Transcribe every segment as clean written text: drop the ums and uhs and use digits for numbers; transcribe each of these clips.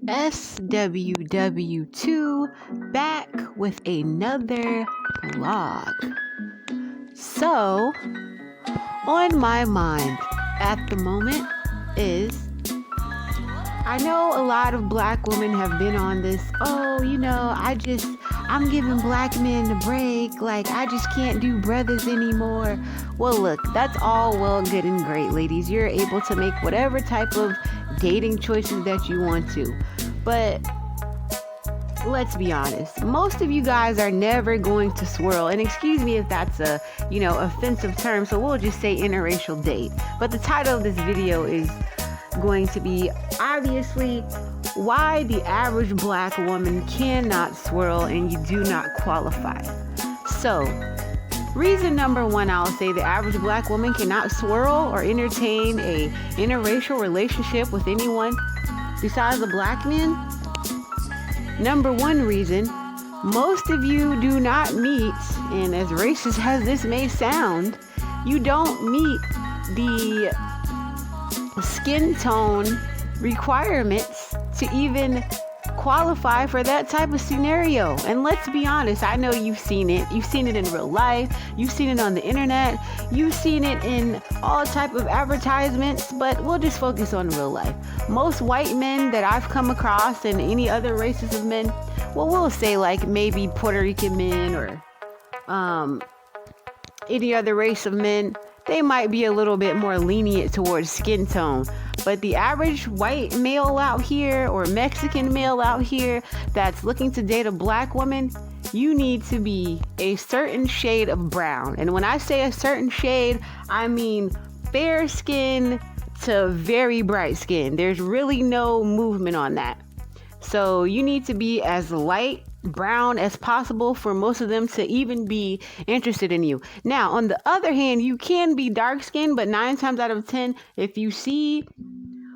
SWW2 back with another vlog. So, on my mind at the moment is, I know a lot of black women have been on this, I'm giving black men a break, like I just can't do brothers anymore. Well, look, that's all well, good and great, ladies. You're able to make whatever type of dating choices that you want to. But let's be honest, most of you guys are never going to swirl. And excuse me if that's a, offensive term, so we'll just say interracial date. But the title of this video is going to be, obviously, why the average black woman cannot swirl and you do not qualify. So, reason number one, I'll say the average black woman cannot swirl or entertain a interracial relationship with anyone besides a black man. Number one reason, most of you do not meet, and as racist as this may sound, you don't meet the skin tone requirements to even qualify for that type of scenario. And let's be honest, I know you've seen it. You've seen it in real life. You've seen it on the internet. You've seen it in all type of advertisements, but we'll just focus on real life. Most white men that I've come across and any other races of men, well, we'll say like maybe Puerto Rican men or any other race of men, they might be a little bit more lenient towards skin tone. But the average white male out here or Mexican male out here that's looking to date a black woman, you need to be a certain shade of brown. And when I say a certain shade, I mean fair skin to very bright skin. There's really no movement on that. So you need to be as light brown as possible for most of them to even be interested in you. Now, on the other hand, you can be dark skinned, but 9 times out of 10, if you see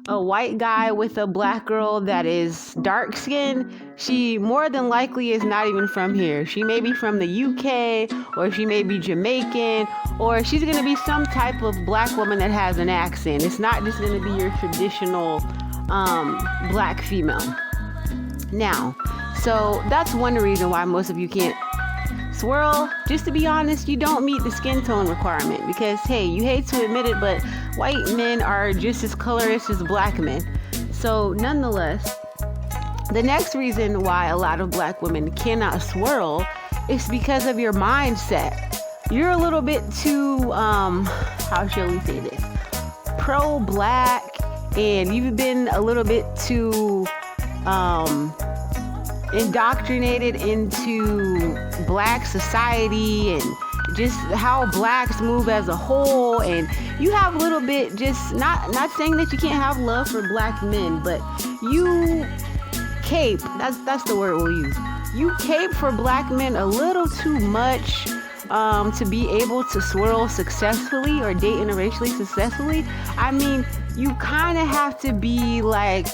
a white guy with a black girl that is dark skinned, she more than likely is not even from here. She may be from the UK, or she may be Jamaican, or she's going to be some type of black woman that has an accent. It's not just going to be your traditional black female. Now, so that's one reason why most of you can't swirl. Just to be honest, you don't meet the skin tone requirement because, hey, you hate to admit it, but white men are just as colorist as black men. So nonetheless, the next reason why a lot of black women cannot swirl is because of your mindset. You're a little bit too, how shall we say this, pro-black, and you've been a little bit too indoctrinated into black society and just how blacks move as a whole, and you have a little bit just not saying that you can't have love for black men, but you cape, that's the word we'll use, you cape for black men a little too much to be able to swirl successfully or date interracially successfully. I mean, you kind of have to be like,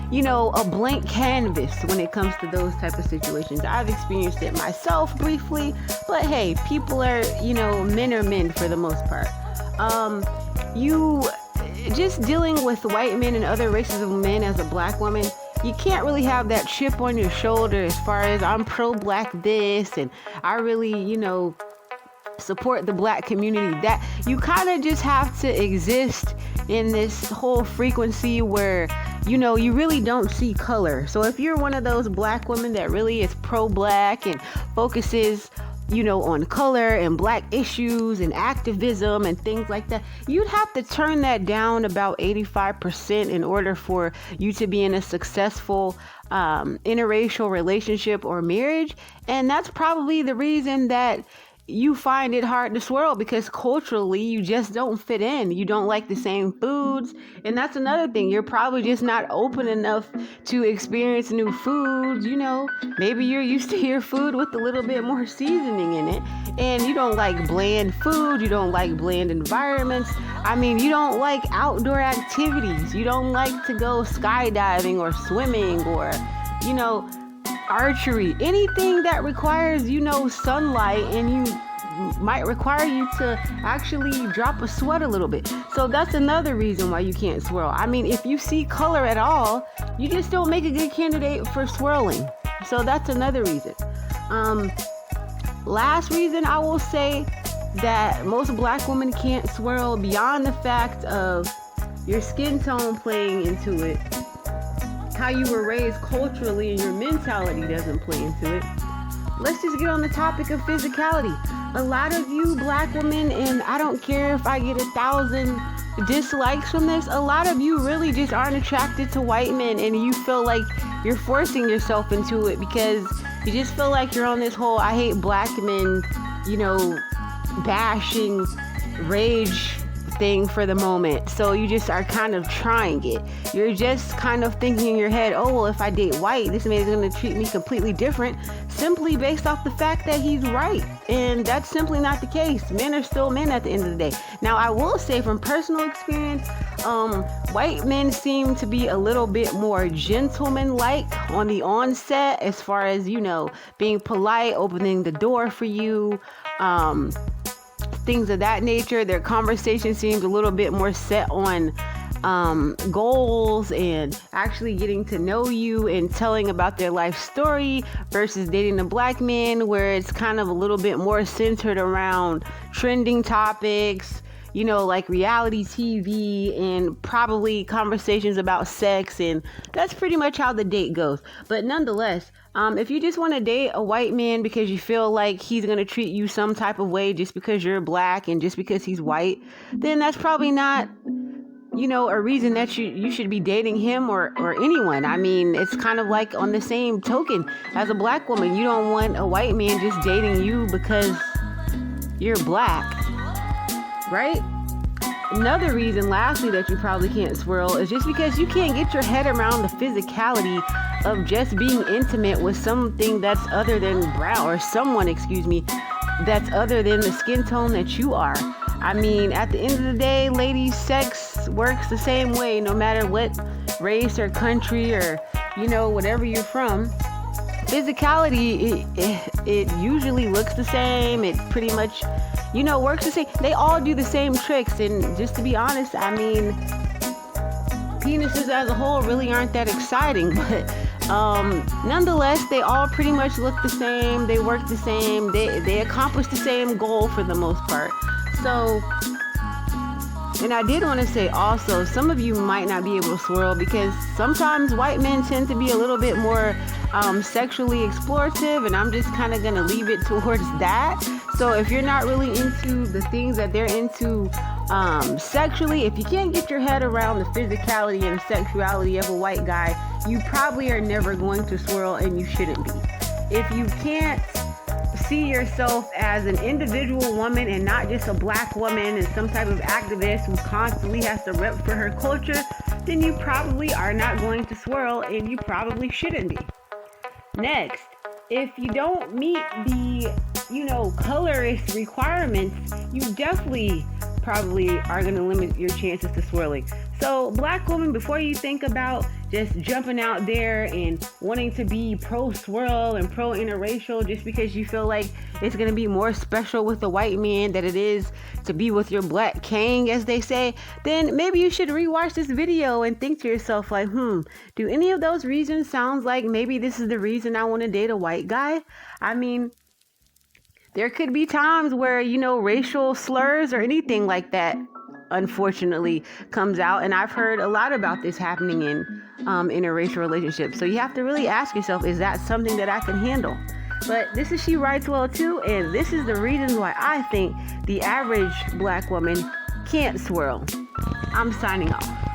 a blank canvas when it comes to those type of situations. I've experienced it myself briefly, but hey, people are, men are men for the most part. You just dealing with white men and other races of men as a black woman, you can't really have that chip on your shoulder as far as I'm pro-black this and I really, support the black community. That you kind of just have to exist in this whole frequency where you really don't see color. So if you're one of those black women that really is pro-black and focuses on color and black issues and activism and things like that, you'd have to turn that down about 85% in order for you to be in a successful interracial relationship or marriage. And that's probably the reason that you find it hard to swirl, because culturally you just don't fit in. You don't like the same foods. And that's another thing. You're probably just not open enough to experience new foods. Maybe you're used to your food with a little bit more seasoning in it. And you don't like bland food. You don't like bland environments. I mean, you don't like outdoor activities. You don't like to go skydiving or swimming or, archery, anything that requires, sunlight, and might require you to actually drop a sweat a little bit. So that's another reason why you can't swirl. I mean, if you see color at all, you just don't make a good candidate for swirling. So that's another reason. Last reason I will say that most black women can't swirl, beyond the fact of your skin tone playing into it, how you were raised culturally and your mentality doesn't play into it. Let's just get on the topic of physicality. A lot of you black women, and I don't care if I get 1,000 dislikes from this, a lot of you really just aren't attracted to white men, and you feel like you're forcing yourself into it because you just feel like you're on this whole I hate black men, bashing rage thing for the moment. So you just are kind of trying it. You're just kind of thinking in your head, oh, well, if I date white, this man is going to treat me completely different, simply based off the fact that he's right. And that's simply not the case. Men are still men at the end of the day. Now, I will say from personal experience, white men seem to be a little bit more gentleman-like on the onset, as far as, being polite, opening the door for you, things of that nature. Their conversation seems a little bit more set on goals and actually getting to know you and telling about their life story, versus dating a black man where it's kind of a little bit more centered around trending topics, like reality TV and probably conversations about sex, and that's pretty much how the date goes. But nonetheless, if you just want to date a white man because you feel like he's going to treat you some type of way just because you're black and just because he's white, then that's probably not, a reason that you should be dating him or anyone. I mean, it's kind of like on the same token, as a black woman, you don't want a white man just dating you because you're black, right? Another reason, lastly, that you probably can't swirl is just because you can't get your head around the physicality of just being intimate with something that's other than brown, or someone, that's other than the skin tone that you are. I mean, at the end of the day, ladies, sex works the same way, no matter what race or country or, whatever you're from. Physicality, it usually looks the same. It pretty much, works the same. They all do the same tricks. And just to be honest, I mean, penises as a whole really aren't that exciting, but nonetheless, they all pretty much look the same. They work the same. They accomplish the same goal for the most part. So, and I did want to say also, some of you might not be able to swirl because sometimes white men tend to be a little bit more sexually explorative, and I'm just kind of going to leave it towards that. So if you're not really into the things that they're into sexually, if you can't get your head around the physicality and sexuality of a white guy, you probably are never going to swirl, and you shouldn't be. If you can't see yourself as an individual woman and not just a black woman and some type of activist who constantly has to rep for her culture, then you probably are not going to swirl, and you probably shouldn't be. Next, if you don't meet the, colorist requirements, you definitely probably are going to limit your chances to swirling. So, black woman, before you think about just jumping out there and wanting to be pro-swirl and pro-interracial just because you feel like it's going to be more special with the white man than it is to be with your black king, as they say, then maybe you should rewatch this video and think to yourself like, do any of those reasons sound like maybe this is the reason I want to date a white guy? I mean, there could be times where, racial slurs or anything like that, unfortunately, comes out. And I've heard a lot about this happening in interracial relationships. So you have to really ask yourself, is that something that I can handle? But this is She Writes Well Too, and this is the reasons why I think the average black woman can't swirl. I'm signing off.